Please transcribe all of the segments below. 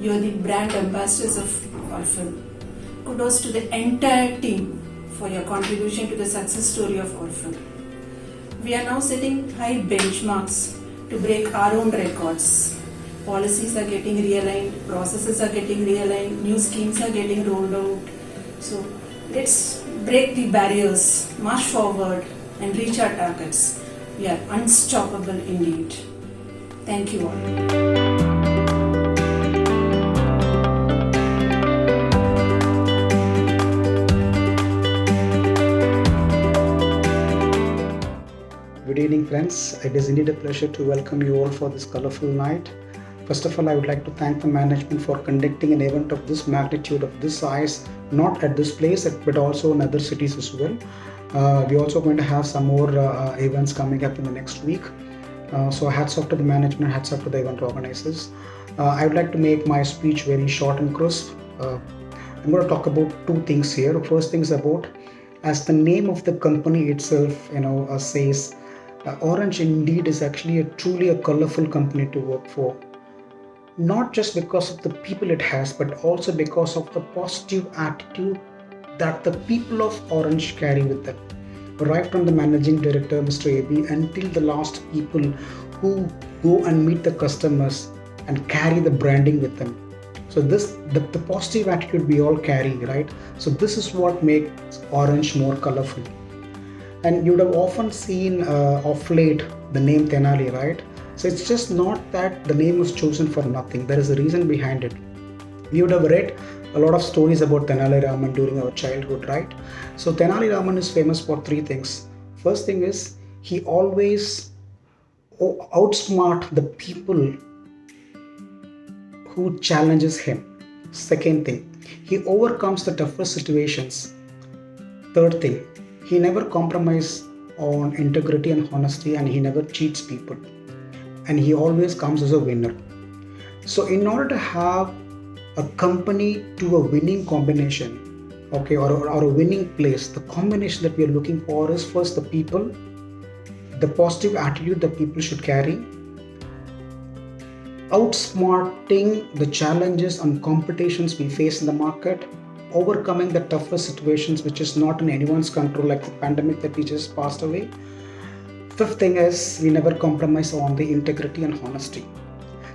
You are the brand ambassadors of Orphan. Kudos to the entire team for your contribution to the success story of Orphan. We are now setting high benchmarks to break our own records. Policies are getting realigned, processes are getting realigned, new schemes are getting rolled out. So let's break the barriers, march forward, and reach our targets. We are unstoppable indeed. Thank you all. Good evening, friends. It is indeed a pleasure to welcome you all for this colorful night. First of all, I would like to thank the management for conducting an event of this magnitude, of this size, not at this place, but also in other cities as well. We're also going to have some more events coming up in the next week. So hats off to the management, hats off to the event organizers. I would like to make my speech very short and crisp. I'm going to talk about two things here. The first thing is about, as the name of the company itself, says, Orange indeed is actually truly a colorful company to work for. Not just because of the people it has, but also because of the positive attitude that the people of Orange carry with them. Right from the managing director, Mr. AB, until the last people who go and meet the customers and carry the branding with them. So the positive attitude we all carry, right? So this is what makes Orange more colorful. And you would have often seen of late the name Tenali, right? So it's just not that the name was chosen for nothing. There is a reason behind it. You would have read a lot of stories about Tenali Raman during our childhood, right? So Tenali Raman is famous for three things. First thing is, he always outsmart the people who challenges him. Second thing, he overcomes the toughest situations. Third thing, he never compromises on integrity and honesty, and he never cheats people. And he always comes as a winner. So in order to have a company to a winning combination, okay, or a winning place, the combination that we are looking for is first the people, the positive attitude that people should carry, outsmarting the challenges and competitions we face in the market, overcoming the toughest situations which is not in anyone's control, like the pandemic that we just passed away. Fifth thing is, we never compromise on the integrity and honesty.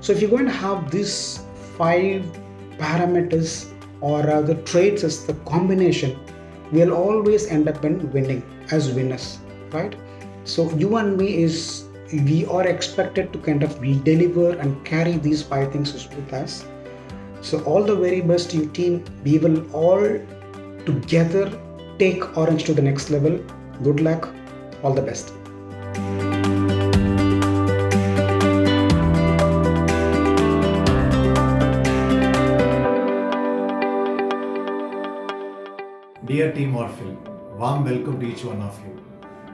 So if you're going to have these 5 parameters or the traits as the combination, we'll always end up in winning as winners, right? So you and me we are expected to kind of deliver and carry these 5 things with us. So all the very best to your team. We will all together take Orange to the next level. Good luck. All the best. Dear Team Orphan, warm welcome to each one of you.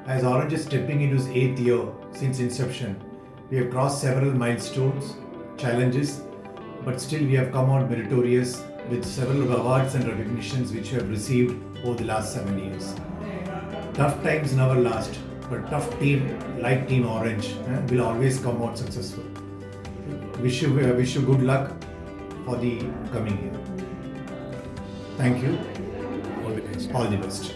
As Orange is stepping into its 8th year since inception, we have crossed several milestones, challenges, but still we have come out meritorious with several awards and recognitions which we have received over the last 7 years. Tough times never last, but tough team like Team Orange will always come out successful. Wish you good luck for the coming year. Thank you. All the best.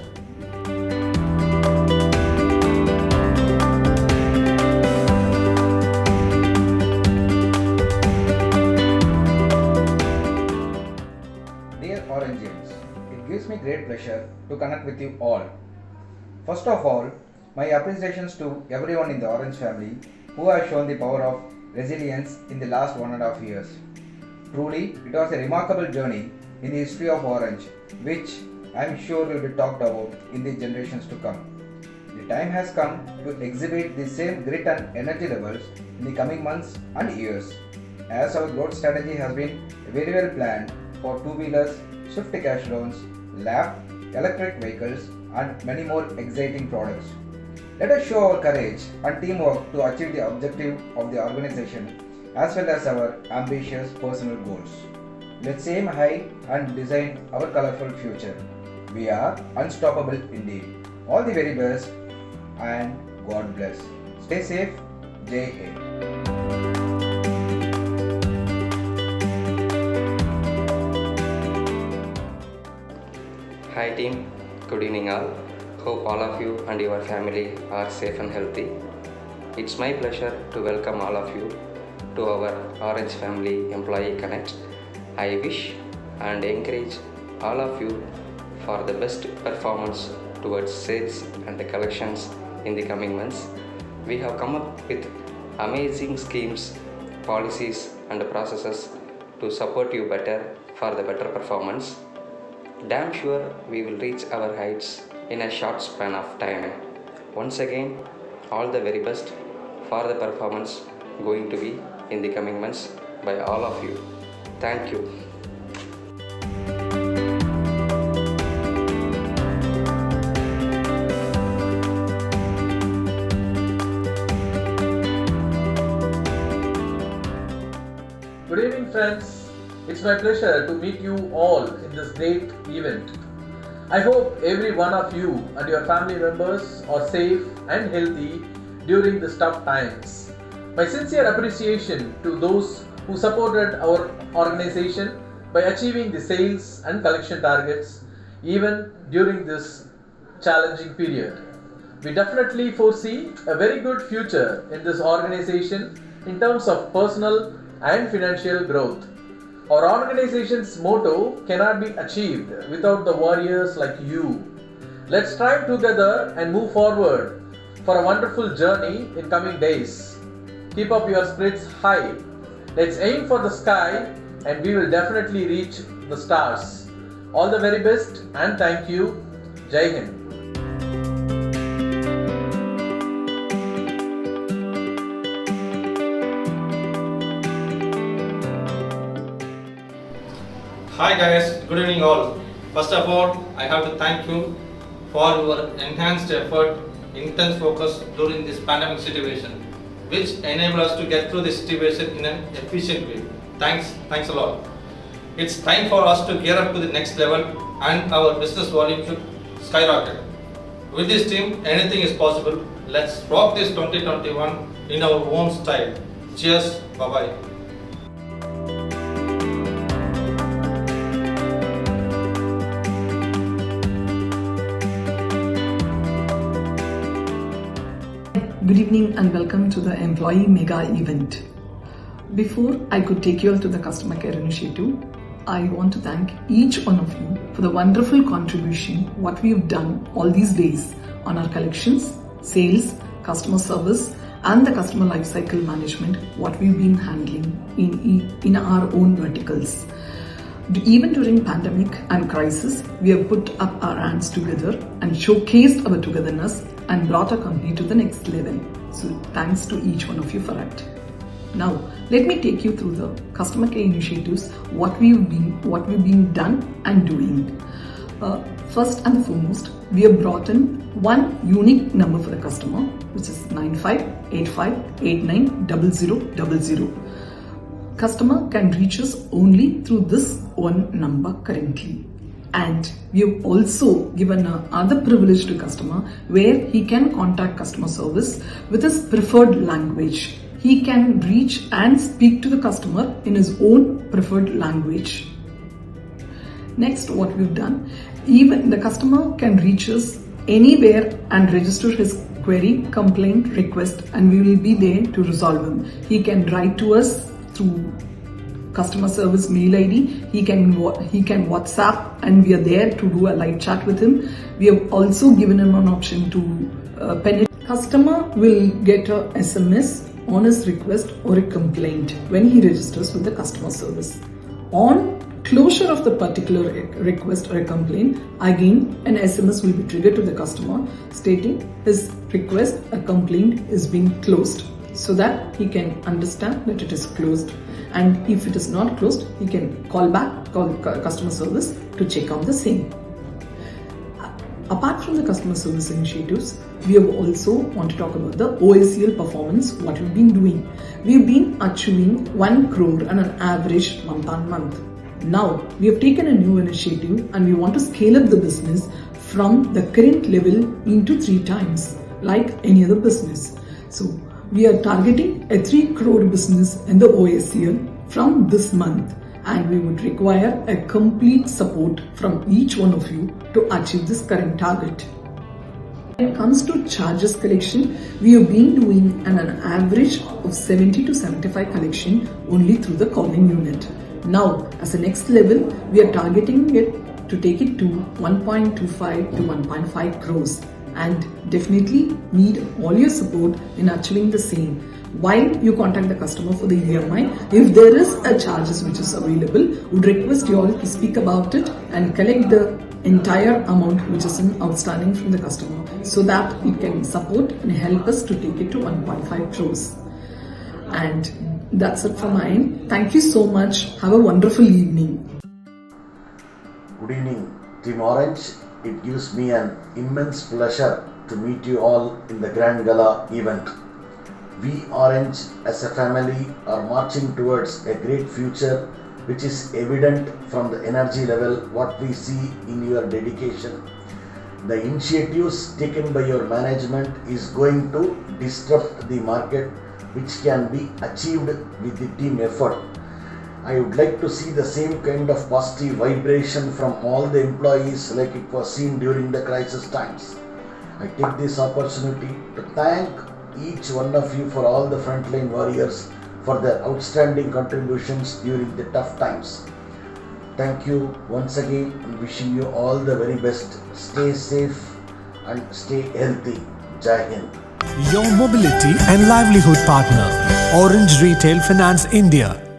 Dear Orangians, it gives me great pleasure to connect with you all. First of all, my appreciations to everyone in the Orange family who has shown the power of resilience in the last 1.5 years. Truly, it was a remarkable journey in the history of Orange, which I am sure will be talked about in the generations to come. The time has come to exhibit the same grit and energy levels in the coming months and years, as our growth strategy has been very well planned for two-wheelers, swift cash loans, LAP, electric vehicles, and many more exciting products. Let us show our courage and teamwork to achieve the objective of the organization as well as our ambitious personal goals. Let's aim high and design our colorful future. We are unstoppable indeed. All the very best and God bless. Stay safe. Jai Hind. Hi team, good evening all. Hope all of you and your family are safe and healthy. It's my pleasure to welcome all of you to our Orange Family Employee Connect. I wish and encourage all of you for the best performance towards sales and collections in the coming months. We have come up with amazing schemes, policies and processes to support you better for the better performance. Damn sure we will reach our heights in a short span of time. Once again, all the very best for the performance going to be in the coming months by all of you. Thank you. Good evening, friends. It's my pleasure to meet you all in this great event. I hope every one of you and your family members are safe and healthy during these tough times. My sincere appreciation to those who supported our organization by achieving the sales and collection targets even during this challenging period. We definitely foresee a very good future in this organization in terms of personal and financial growth. Our organization's motto cannot be achieved without the warriors like you. Let's strive together and move forward for a wonderful journey in coming days. Keep up your spirits high. Let's aim for the sky and we will definitely reach the stars. All the very best and thank you. Jai Hind. Hi guys, good evening all. First of all, I have to thank you for your enhanced effort, intense focus during this pandemic situation, which enable us to get through this situation in an efficient way. Thanks a lot. It's time for us to gear up to the next level and our business volume should skyrocket. With this team, anything is possible. Let's rock this 2021 in our own style. Cheers, bye-bye. Good evening and welcome to the Employee Mega Event. Before I could take you all to the Customer Care Initiative, I want to thank each one of you for the wonderful contribution what we have done all these days on our collections, sales, customer service and the customer lifecycle management what we've been handling in our own verticals. Even during pandemic and crisis, we have put up our hands together and showcased our togetherness and brought our company to the next level. So thanks to each one of you for that. Now, let me take you through the customer care initiatives, what we've been done and doing. First and foremost, we have brought in one unique number for the customer, which is 9585890000. Customer can reach us only through this one number currently. And we have also given another privilege to customer where he can contact customer service with his preferred language. He can reach and speak to the customer in his own preferred language. Next, what we've done, even the customer can reach us anywhere and register his query, complaint, request, and we will be there to resolve them. He can write to us through customer service mail ID, he can WhatsApp and we are there to do a live chat with him. We have also given him an option to pen it. Customer will get a SMS on his request or a complaint when he registers with the customer service. On closure of the particular request or a complaint, again an SMS will be triggered to the customer stating his request or complaint is being closed, so that he can understand that it is closed. And if it is not closed, he can call customer service to check on the same. Apart from the customer service initiatives, we have also want to talk about the OACL performance, what we've been doing. We've been achieving 1 crore on an average month on month. Now, we have taken a new initiative and we want to scale up the business from the current level into 3 times, like any other business. So, we are targeting a 3 crore business in the OACL from this month. and we would require a complete support from each one of you to achieve this current target. When it comes to charges collection, we have been doing an average of 70 to 75 collection only through the calling unit. Now, as a next level, we are targeting it to take it to 1.25 to 1.5 crores and definitely need all your support in achieving the same. While you contact the customer for the EMI, if there is a charges which is available, would request you all to speak about it and collect the entire amount which is outstanding from the customer so that it can support and help us to take it to 1.5 crores. And that's it from my end. Thank you so much. Have a wonderful evening. Good evening, Team Orange. It gives me an immense pleasure to meet you all in the Grand Gala event. We Orange as a family are marching towards a great future, which is evident from the energy level what we see in your dedication. The initiatives taken by your management is going to disrupt the market, which can be achieved with the team effort. I would like to see the same kind of positive vibration from all the employees like it was seen during the crisis times. I take this opportunity to thank each one of you for all the frontline warriors for their outstanding contributions during the tough times. Thank you once again and wishing you all the very best. Stay safe and stay healthy. Jai Hind. Your mobility and livelihood partner, Orange Retail Finance India.